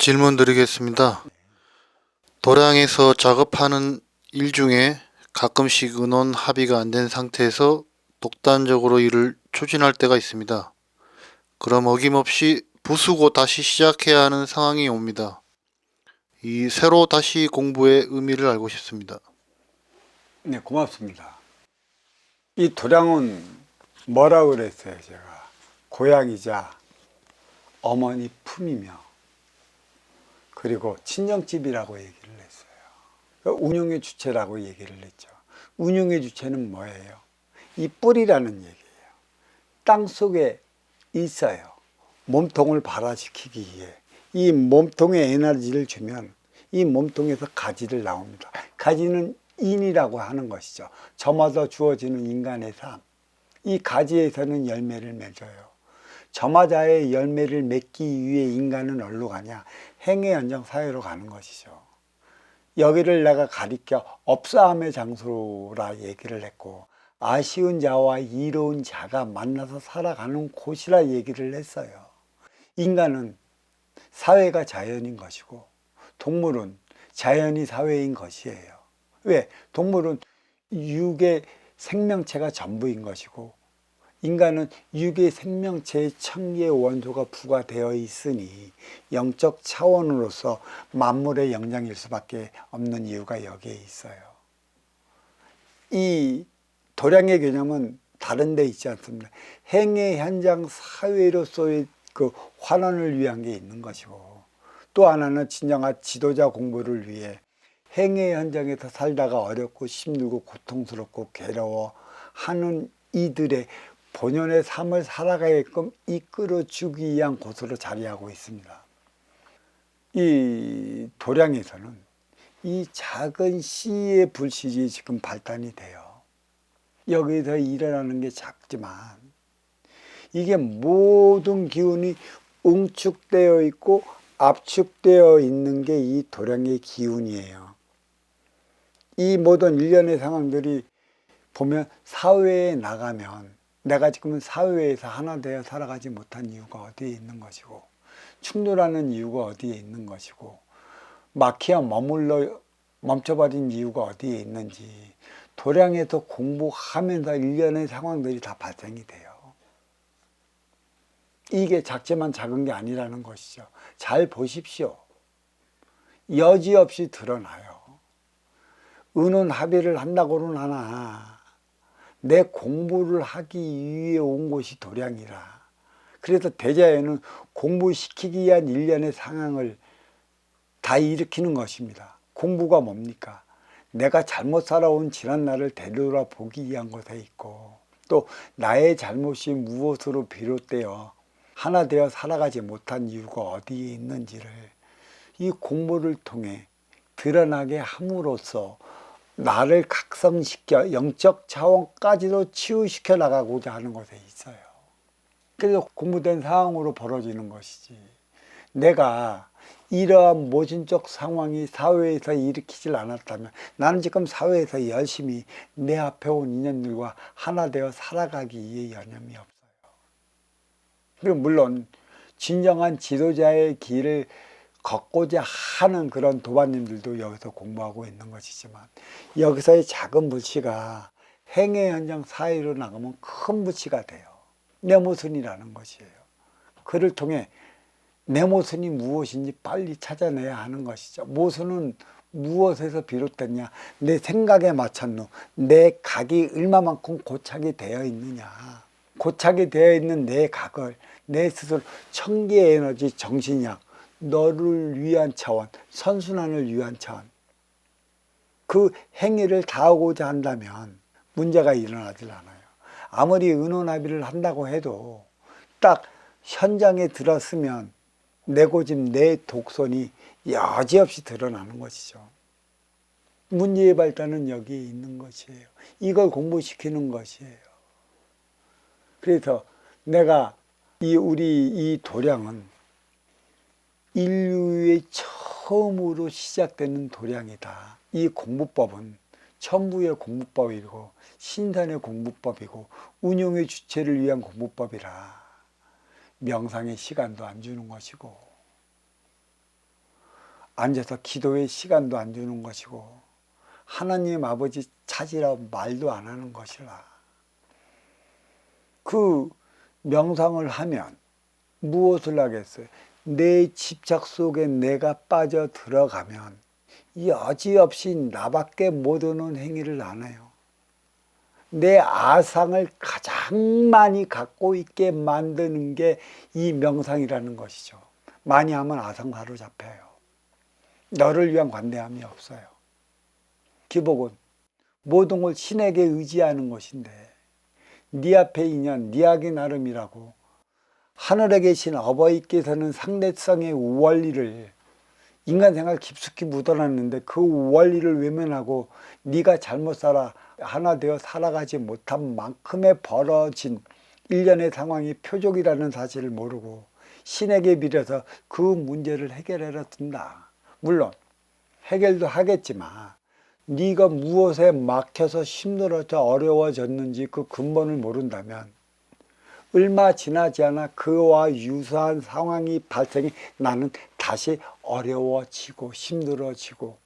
질문 드리겠습니다. 도량에서 작업하는 일 중에 가끔씩 의논 합의가 안 된 상태에서 독단적으로 일을 추진할 때가 있습니다. 그럼 어김없이 부수고 다시 시작해야 하는 상황이 옵니다. 이 새로 다시 공부의 의미를 알고 싶습니다. 네, 고맙습니다. 이 도량은 뭐라고 그랬어요, 제가? 고향이자 어머니 품이며, 그리고 친정집이라고 얘기를 했어요. 운영의 주체라고 얘기를 했죠. 운영의 주체는 뭐예요? 이 뿌리라는 얘기예요. 땅 속에 있어요. 몸통을 발화시키기 위해 이 몸통에 에너지를 주면 이 몸통에서 가지를 나옵니다. 가지는 인이라고 하는 것이죠. 저마다 주어지는 인간의 삶. 이 가지에서는 열매를 맺어요. 저마다의 열매를 맺기 위해 인간은 어디로 가냐? 행의 연장 사회로 가는 것이죠. 여기를 내가 가리켜 업사함의 장소라 얘기를 했고, 아쉬운 자와 이로운 자가 만나서 살아가는 곳이라 얘기를 했어요. 인간은 사회가 자연인 것이고 동물은 자연이 사회인 것이에요. 왜? 동물은 육의 생명체가 전부인 것이고 인간은 육의 생명체의 청기의 원소가 부과되어 있으니 영적 차원으로서 만물의 영장일 수밖에 없는 이유가 여기에 있어요. 이 도량의 개념은 다른 데 있지 않습니다. 행의 현장 사회로서의 그 환원을 위한 게 있는 것이고, 또 하나는 진정한 지도자 공부를 위해 행의 현장에서 살다가 어렵고 힘들고 고통스럽고 괴로워하는 이들의 본연의 삶을 살아가게끔 이끌어주기 위한 곳으로 자리하고 있습니다. 이 도량에서는 이 작은 씨의 불씨지 지금 발단이 돼요. 여기서 일어나는 게 작지만 이게 모든 기운이 응축되어 있고 압축되어 있는 게 이 도량의 기운이에요. 이 모든 일련의 상황들이 보면 사회에 나가면 내가 지금은 사회에서 하나 되어 살아가지 못한 이유가 어디에 있는 것이고, 충돌하는 이유가 어디에 있는 것이고, 막히어 머물러 멈춰버린 이유가 어디에 있는지 도량에서 공부하면서 일련의 상황들이 다 발생이 돼요. 이게 작지만 작은 게 아니라는 것이죠. 잘 보십시오. 여지없이 드러나요. 의논 합의를 한다고는 하나 내 공부를 하기 위해 온 곳이 도량이라. 그래서 대자연은 공부시키기 위한 일련의 상황을 다 일으키는 것입니다. 공부가 뭡니까? 내가 잘못 살아온 지난 날을 되돌아보기 위한 것에 있고, 또 나의 잘못이 무엇으로 비롯되어 하나 되어 살아가지 못한 이유가 어디에 있는지를 이 공부를 통해 드러나게 함으로써 나를 각성시켜 영적 차원까지도 치유시켜 나가고자 하는 것에 있어요. 그래서 공부된 상황으로 벌어지는 것이지, 내가 이러한 모순적 상황이 사회에서 일으키질 않았다면 나는 지금 사회에서 열심히 내 앞에 온 인연들과 하나 되어 살아가기 위해 여념이 없어요. 그리고 물론 진정한 지도자의 길을 걷고자 하는 그런 도반님들도 여기서 공부하고 있는 것이지만, 여기서의 작은 불씨가 행의 현장 사회로 나가면 큰 불씨가 돼요. 내 모순이라는 것이에요. 그를 통해 내 모순이 무엇인지 빨리 찾아내야 하는 것이죠. 모순은 무엇에서 비롯됐냐? 내 생각에 맞췄노? 내 각이 얼마만큼 고착이 되어 있느냐? 고착이 되어 있는 내 각을 내 스스로 청기의 에너지, 정신력, 너를 위한 차원, 선순환을 위한 차원, 그 행위를 다하고자 한다면 문제가 일어나질 않아요. 아무리 의논합의를 한다고 해도 딱 현장에 들었으면 내 고집, 내 독선이 여지없이 드러나는 것이죠. 문제의 발단은 여기에 있는 것이에요. 이걸 공부시키는 것이에요. 그래서 내가 우리 이 도량은 인류의 처음으로 시작되는 도량이다. 이 공부법은 천부의 공부법이고 신선의 공부법이고 운용의 주체를 위한 공부법이라 명상의 시간도 안 주는 것이고, 앉아서 기도의 시간도 안 주는 것이고 하나님 아버지 찾으라 말도 안 하는 것이라. 그 명상을 하면 무엇을 하겠어요? 내 집착 속에 내가 빠져 들어가면 여지없이 나밖에 모르는 행위를 안 해요. 내 아상을 가장 많이 갖고 있게 만드는 게 이 명상이라는 것이죠. 많이 하면 아상 사로잡혀요. 너를 위한 관대함이 없어요. 기복은 모든 걸 신에게 의지하는 것인데 네 앞에 인연, 네 하기 나름이라고 하늘에 계신 어버이께서는 상대성의 원리를 인간 생활 깊숙이 묻어놨는데 그 원리를 외면하고 네가 잘못 살아 하나 되어 살아가지 못한 만큼의 벌어진 일련의 상황이 표적이라는 사실을 모르고 신에게 빌어서 그 문제를 해결하려 든다. 물론 해결도 하겠지만 네가 무엇에 막혀서 힘들어져 어려워졌는지 그 근본을 모른다면 얼마 지나지 않아 그와 유사한 상황이 발생해 나는 다시 어려워지고 힘들어지고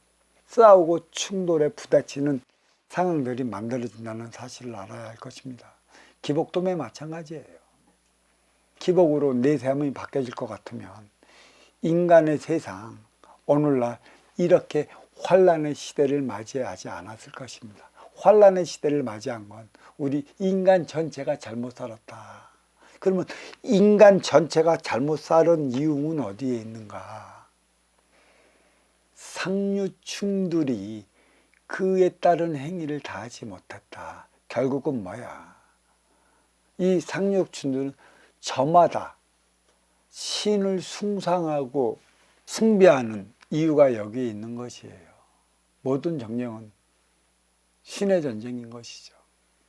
싸우고 충돌에 부딪히는 상황들이 만들어진다는 사실을 알아야 할 것입니다. 기복도 매 마찬가지예요. 기복으로 내 삶이 바뀌어질 것 같으면 인간의 세상 오늘날 이렇게 환란의 시대를 맞이하지 않았을 것입니다. 환란의 시대를 맞이한 건 우리 인간 전체가 잘못 살았다. 그러면 인간 전체가 잘못 살은 이유는 어디에 있는가? 상류층들이 그에 따른 행위를 다하지 못했다. 결국은 뭐야? 이 상류층들은 저마다 신을 숭상하고 숭배하는 이유가 여기에 있는 것이에요. 모든 전쟁은 신의 전쟁인 것이죠.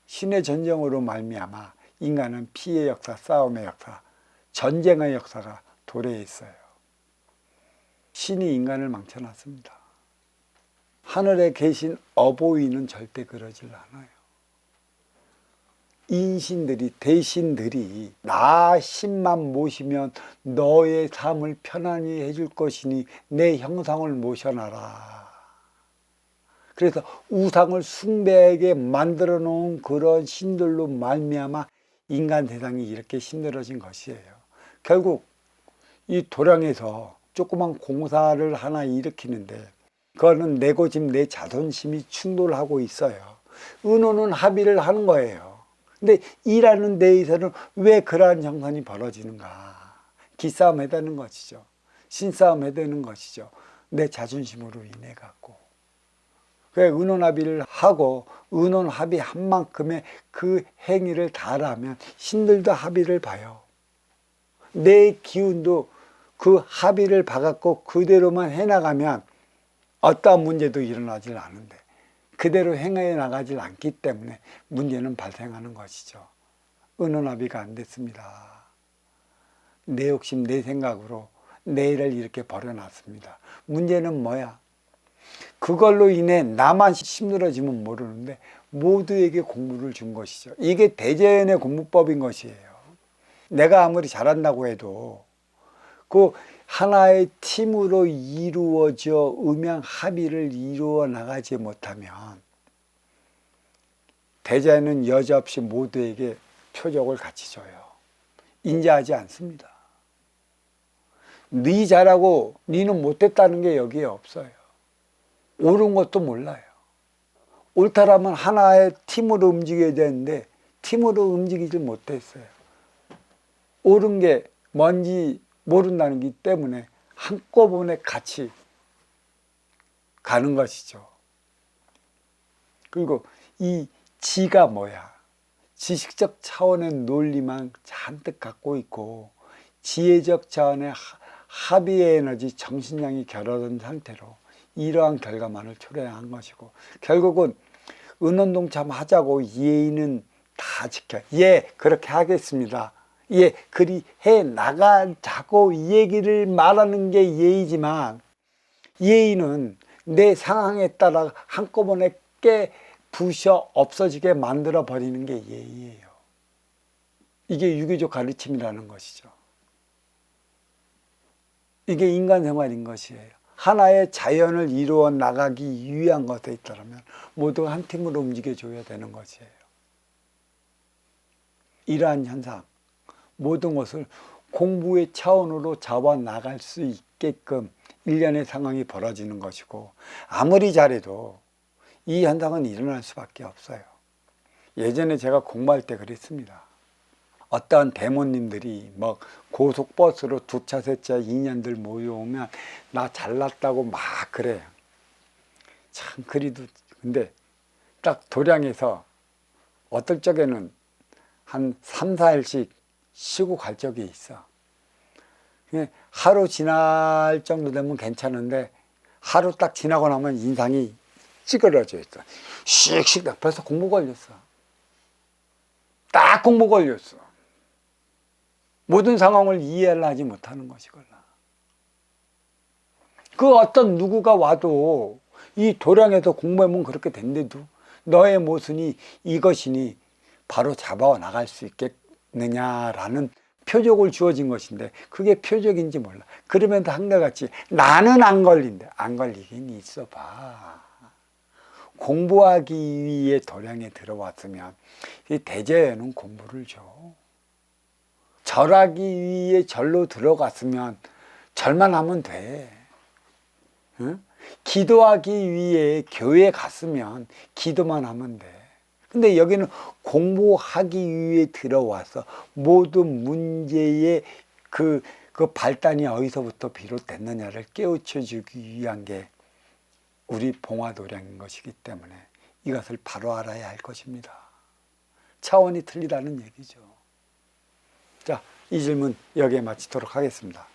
신의 전쟁으로 말미암아 인간은 피해 역사, 싸움의 역사, 전쟁의 역사가 도래해 있어요. 신이 인간을 망쳐놨습니다. 하늘에 계신 어보이는 절대 그러질 않아요. 인신들이, 대신들이 나 신만 모시면 너의 삶을 편안히 해줄 것이니 내 형상을 모셔놔라. 그래서 우상을 숭배하게 만들어 놓은 그런 신들로 말미암아 인간 세상이 이렇게 힘들어진 것이에요. 결국 이 도량에서 조그만 공사를 하나 일으키는데 그거는 내 고집, 내 자존심이 충돌하고 있어요. 은호는 합의를 하는 거예요. 근데 일하는 데에서는 왜 그러한 정선이 벌어지는가? 기싸움 해야 되는 것이죠. 신싸움 해야 되는 것이죠. 내 자존심으로 인해 갖고. 왜 은혼합의를 하고 은혼합의한 만큼의 그 행위를 다하면 신들도 합의를 봐요. 내 기운도 그 합의를 봐갖고 그대로만 해나가면 어떠한 문제도 일어나질 않은데 그대로 행해 나가질 않기 때문에 문제는 발생하는 것이죠. 은혼합의가 안 됐습니다. 내 욕심, 내 생각으로 내일을 이렇게 버려놨습니다. 문제는 뭐야? 그걸로 인해 나만 힘들어지면 모르는데 모두에게 공부를 준 것이죠. 이게 대자연의 공부법인 것이에요. 내가 아무리 잘한다고 해도 그 하나의 팀으로 이루어져 음양 합의를 이루어 나가지 못하면 대자연은 여지없이 모두에게 표적을 같이 줘요. 인자하지 않습니다. 네 잘하고 네는 못됐다는 게 여기에 없어요. 옳은 것도 몰라요. 옳다라면 하나의 팀으로 움직여야 되는데 팀으로 움직이질 못했어요. 옳은 게 뭔지 모른다는 게 때문에 한꺼번에 같이 가는 것이죠. 그리고 이 지가 뭐야? 지식적 차원의 논리만 잔뜩 갖고 있고 지혜적 차원의 합의의 에너지, 정신량이 결여된 상태로 이러한 결과만을 초래한 것이고 결국은 은혼동참하자고 예의는 다 지켜. 예, 그렇게 하겠습니다. 예, 그리 해 나가자고 얘기를 말하는 게 예의지만 예의는 내 상황에 따라 한꺼번에 부셔 없어지게 만들어 버리는 게 예의예요. 이게 유교적 가르침이라는 것이죠. 이게 인간 생활인 것이에요. 하나의 자연을 이루어 나가기 위한 것에 있다면 모두가 한 팀으로 움직여줘야 되는 것이에요. 이러한 현상, 모든 것을 공부의 차원으로 잡아 나갈 수 있게끔 일련의 상황이 벌어지는 것이고, 아무리 잘해도 이 현상은 일어날 수밖에 없어요. 예전에 제가 공부할 때 그랬습니다. 어떠한 대모님들이 막 고속버스로 두 차, 세 차, 2년들 모여오면 나 잘났다고 막 그래요. 참 그리도, 근데 딱 도량에서 어떨 적에는 한 3, 4일씩 쉬고 갈 적이 있어. 하루 지날 정도 되면 괜찮은데 하루 딱 지나고 나면 인상이 찌그러져 있어. 씩씩 벌써 공부 걸렸어. 딱 공부 걸렸어. 모든 상황을 이해를 하지 못하는 것이걸라. 그 어떤 누구가 와도 이 도량에서 공부하면 그렇게 된대도 너의 모순이 이것이니 바로 잡아 나갈 수 있겠느냐라는 표적을 주어진 것인데 그게 표적인지 몰라. 그러면서 한결같이 나는 안 걸린대. 안 걸리긴 있어 봐. 공부하기 위해 도량에 들어왔으면 이 대제에는 공부를 줘. 절하기 위해 절로 들어갔으면 절만 하면 돼. 응? 기도하기 위해 교회 갔으면 기도만 하면 돼. 근데 여기는 공부하기 위해 들어와서 모든 문제의 그 발단이 어디서부터 비롯됐느냐를 깨우쳐 주기 위한 게 우리 봉화도량인 것이기 때문에 이것을 바로 알아야 할 것입니다. 차원이 틀리다는 얘기죠. 자, 이 질문 여기에 마치도록 하겠습니다.